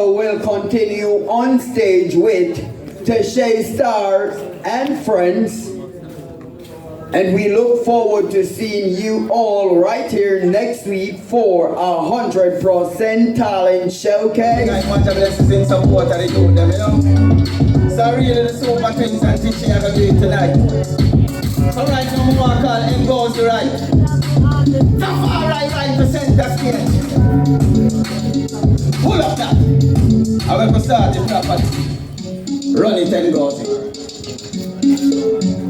show will continue on stage with Teshae Stars and Friends. And we look forward to seeing you all right here next week for 100% Talent Showcase. I want to bless in some water to do them, you know. So really the super things and teaching I'm going to do tonight. So right now I'm going to call and goes to right. So far right to center stage. Pull up that. I will start the property. Run it and goes in.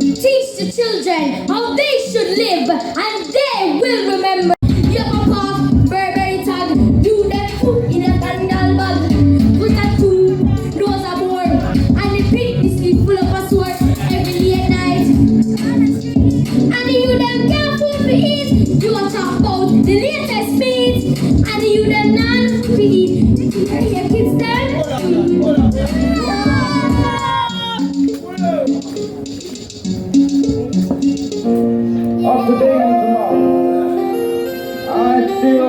Teach the children how they should live, and they will remember. Yellow puff, Burberry tag, do them food in a candle bag. Put that food, those are born, and the pig is full of a sword every late night. And you them can't food to eat, you want to talk about the latest meat, and you them non-feed. Are your kids done? Of today and tomorrow, I feel.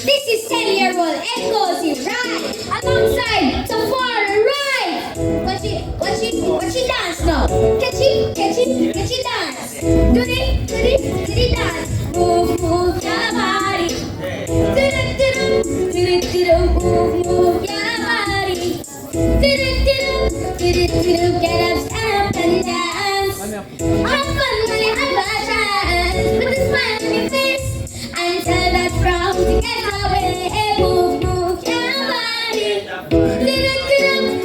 This is 10-year-old and goes in right alongside Safari right. What she dance now? Catch it dance. Do the dance. Move your body. Do move your body. Get up, stand up and dance. Have fun when you have a chance. Put a smile on your face and tell that crowd to get away. Move your body. Move your body.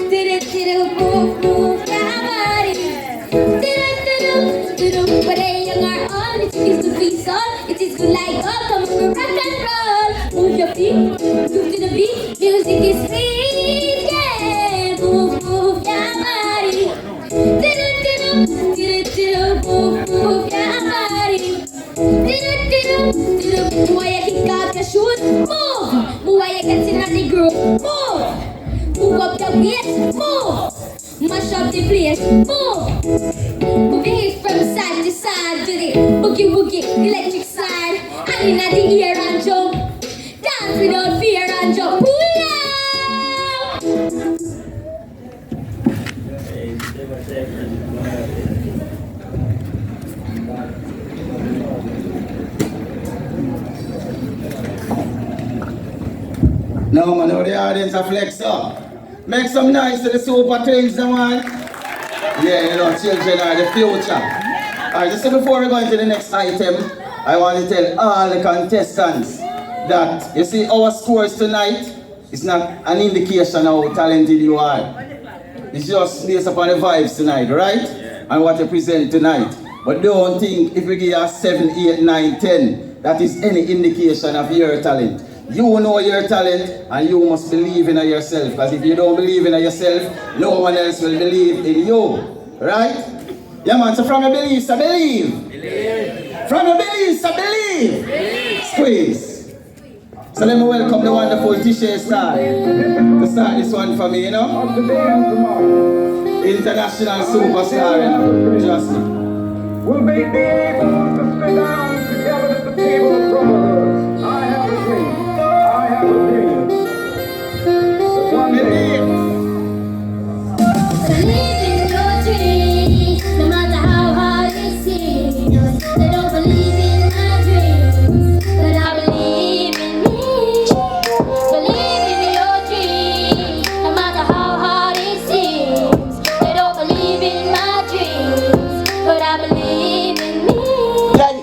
But they young are on, it is to be on. It is good like oh, come on, rock and roll. Move your feet, move to the beat. Music is sweet, yeah. Move your body. Move your body. Move while you kick off your shoes. Move while you get in on the groove. Move up your waist. Move. Mash up the place. Move your hips from side to side. Do the boogie, electric slide. And in the air and jump. Dance without fear and jump. Pull out. Now man, now the audience are flex up. Make some noise to the super things, no man. Yeah, you know, children are the future. Alright, just before we go into the next item, I want to tell all the contestants that, you see, our scores tonight is not an indication of how talented you are. It's just based upon the vibes tonight, right? And what you present tonight. But don't think if we give you 7, 8, 9, 10, that is any indication of your talent. You know your talent and you must believe in yourself. Because if you don't believe in yourself, no one else will believe in you. Right? Yeah man, so from your beliefs, I believe. From your beliefs, I believe. Squeeze. So let me welcome the wonderful Teshae Star to start this one for me, you know. Of today and tomorrow, International superstar, you know. Just me. will they be able to sit down together at the table of brotherhood? I have a dream. I have a dream. That one day. Believe in your dreams, no matter how hard it seems. They don't believe in my dreams, but I believe in me. Believe in your dreams, no matter how hard it seems. They don't believe in my dreams, but I believe in me. Yeah,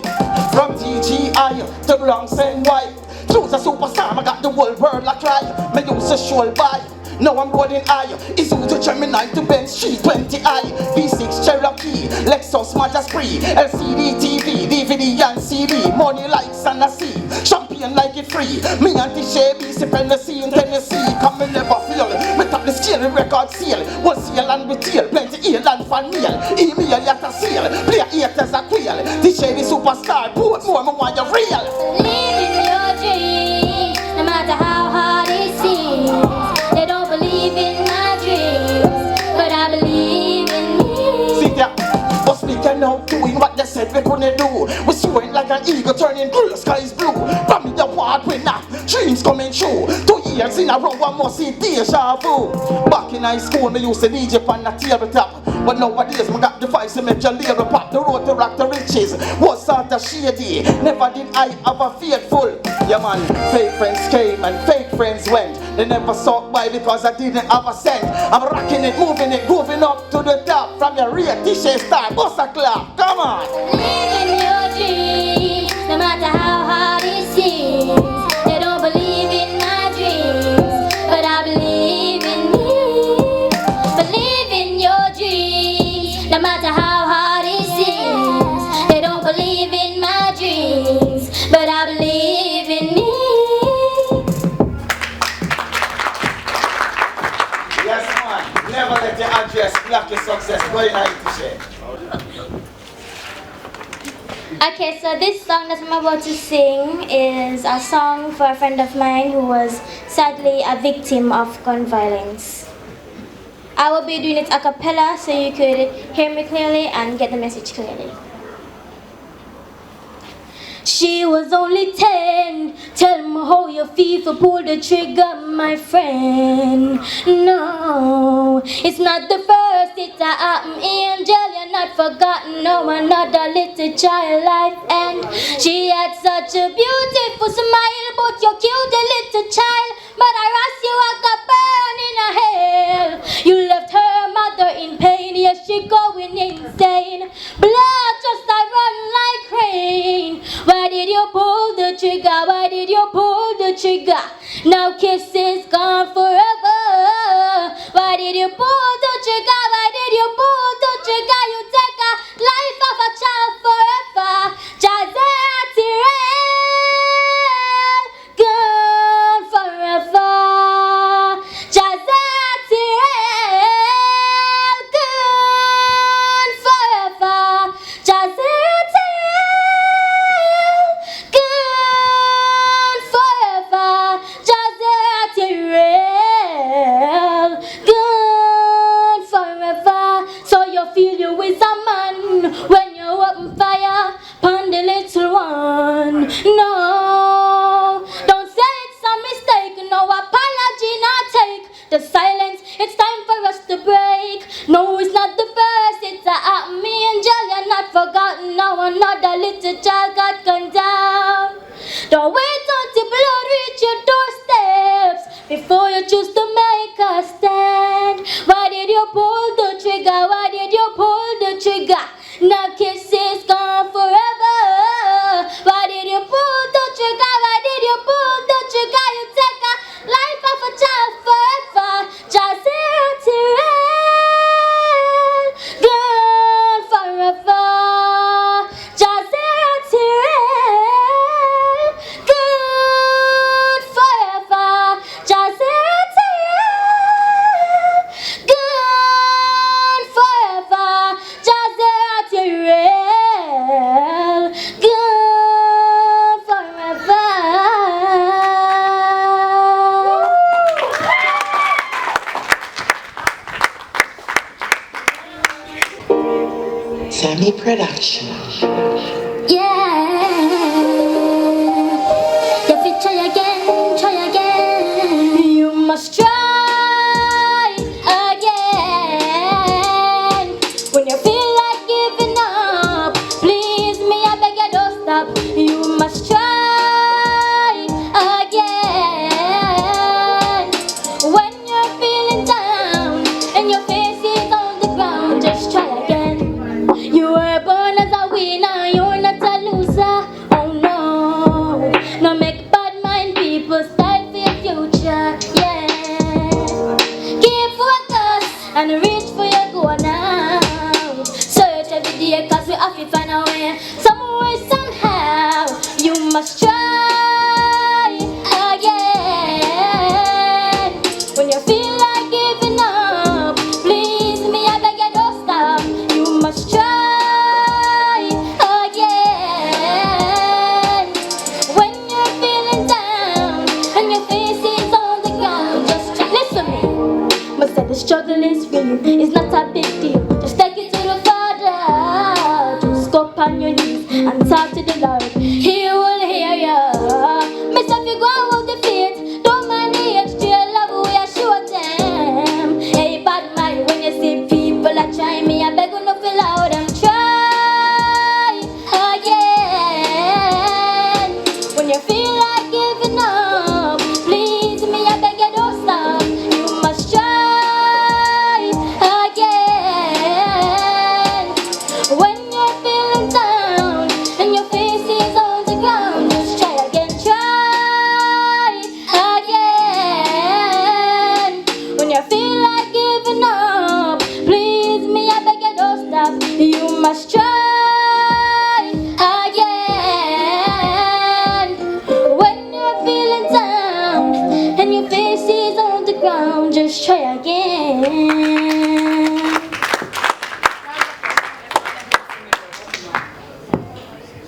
from TGI to Bronx and White, choose a superstar, I got the whole world like try. Me use a shoal by. Now I'm rolling high. Isuzu to Gemini to Benz G20i, B6 Cherokee, Lexus Mazda Spree, LCD TV, DVD and CD, money likes and I see, champagne like it free. Me and Teshae be sipping the sea in Tennessee. Come me never feel, me top the scale record sale, wholesale and retail, plenty ale and fan meal, email yet a sale, play 8 as a quail. Teshae the superstar, put more, me want you real. Believe in your dreams, no matter how hard it seems. They don't believe in my dreams, but I believe in me. See ya, but speaking out, doing what they said we couldn't do. We soaring like an eagle, turning blue, sky is blue. From me award winner, dreams coming true. 2 years in a row, I must see deja vu. Back in high school, me used to DJ on the tabletop. But nowadays, I got device to make your lyric pop. The road to rock the riches was sort of shady. Never did I have a faithful. Yeah man, fake friends came and fake friends went. They never saw by because I didn't have a cent. I'm rocking it, moving it, moving up to the top. From your real Teshae star, bust a clap, come on. Living your dreams, no matter how hard it seems. They don't believe in my dreams, but I believe in me. Believe in your dreams, no matter how hard it seems. They don't believe in my dreams, but I believe in me. Yes, man. Never let your address block your success. Go in and Teshae. Okay, so this song that I'm about to sing is a song for a friend of mine who was sadly a victim of gun violence. I will be doing it a cappella so you could hear me clearly and get the message clearly. She was only 10. Tell me how you feel for pull the trigger, my friend. No, it's not the first, it's a happen, angel. You're not forgotten, no, another little child life. And she had such a beautiful smile, but you're cute, a little child. But I asked you, I got burned in a hell. You left her mother in pain, yes, she going insane. Blood just a run like rain. Why did you pull the trigger? Why did you pull the trigger? Now kisses gone forever. Why did you pull the trigger? Why did you pull the trigger? You take a life of a child forever. Jazzy Tyrell, gone forever. Jazzy Tyrell, gone forever. Jazzy feel you is a man when you open fire upon the little one. No, don't say it's a mistake. No apology, not take the silence. It's time for us to break. No, it's not the first. It's a happen, angel. You're not forgotten. Now another little child got gunned down. Don't wait until blood reach your doorsteps before you choose to make a stand. Why did you pull the trigger? Why did you pull the trigger? Now kisses gone forever. Why did you pull the trigger? Why did you pull the trigger? You take a life of a child forever. Jazzy Tyrell, gone forever. Jazzy Tyrell, gone forever. Jazzy Tyrell, gone forever. Jazzy Tyrell, gone forever. Sammy Production. Yeah, if you try again, you must try again. When you feel like giving up, please me, I beg you don't stop. You must try again. When you're feeling down and your face is on the ground, just try again. You were born as a winner, you're not a loser. Oh no, no make bad mind people start for your future. Yeah, keep focus and reach for your goal now. Search every day cause we have to find a way. Some way, somehow, you must try again. When you feel like giving up, please me, I beg you don't stop. You must try again. When you're feeling down and your face is on the ground, just try. Listen to me. Must say the struggle is real. It's not a big deal. Just take it to the Father. Just go on your knees and talk to the Lord. He will hear you. Miss if you go out the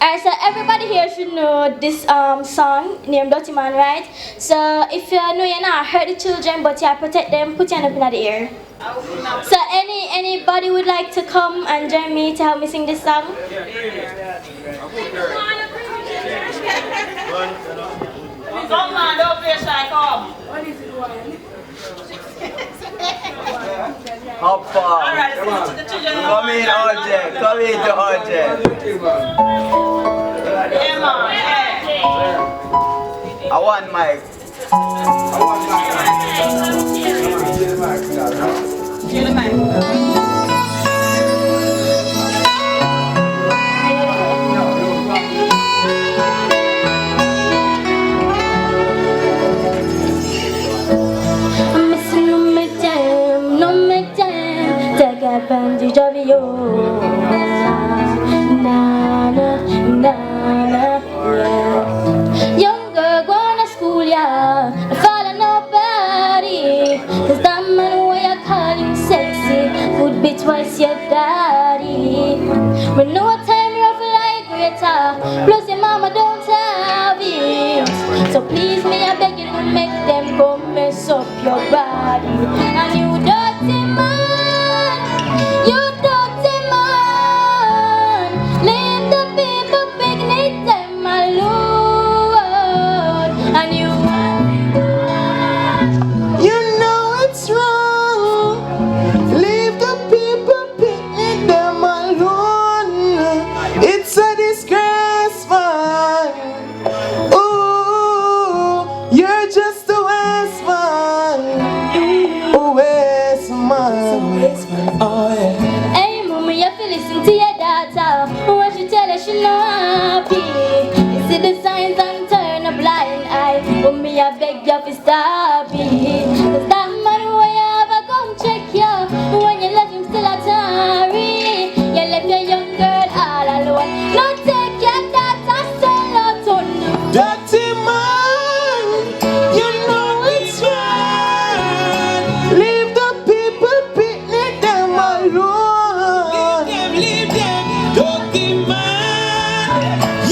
Alright, so everybody here should know this song named Dirty Man, right? So if you know you're not hurt the children but you protect them, put your hand up in the air. So anybody would like to come and join me to help me sing this song? Come on, don't be shy, come. How far? Alright, Come on. to the children. Come in, RJ. Come in to RJ. Yeah, man. I want mic. Give the mic. Take advantage of you. Na na na na, yeah. Young girl going to school, yeah. Not follow nobody. 'Cause that man where you call him sexy would be twice your daddy. But no time rough like greater. Plus your mama don't have it. So please me, I beg you to make them come mess up your body. And you dirty man, you dirty man, leave the people picnic them alone. And you know it's wrong. Leave the people picnic them alone. It's a disgrace, man. Ooh, you're just a waste man. A waste man. Oh yeah. hey mommy, you have to listen to your daughter. When she tell her she not happy, you see the signs and turn a blind eye. But me I beg you to stop it. 'Cause that man where you have a come check you. When you left him still a tarry. You left your young girl all alone. Now take your daughter sell out on you. Dirty man, you know it's wrong. Leave the people picnic them alone. Leave them, dirty man.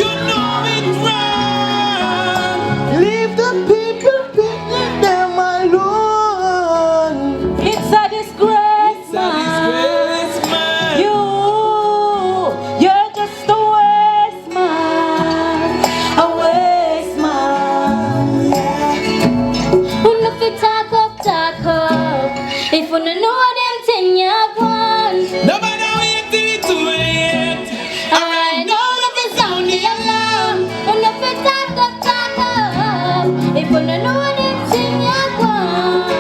You know it's wrong. Leave the people picnic them alone. It's a disgrace, man. You're just a waste man. A waste man. Who know fi talk up. If you don't know them thing you want. Nobody wait till it's too late. Alright, now if it's sound the alarm. Who know fi talk up. If you don't know them thing you want.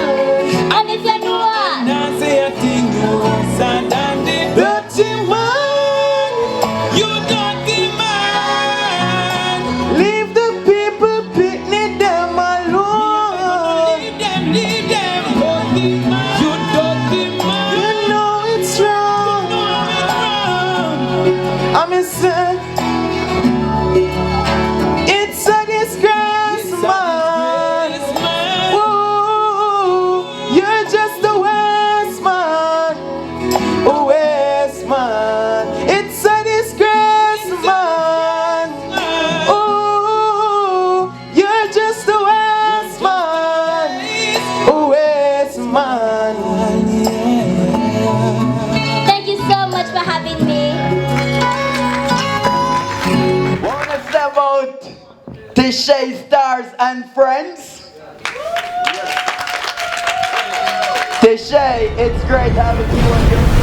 And if you know what? Now say a thing you want and dirty man, you dirty man. Leave the people picnic them alone. Leave them, dirty man. You dirty man. You know it's wrong. I'm saying it's a disgrace, man. Ooh, you're just a waste man. A waste man. It's a disgrace, man. Ooh, you're just a waste man. A waste man. Thank you so much for having me. Wanna step out Teshae Stars and Friends? Teshae, it's great having you on your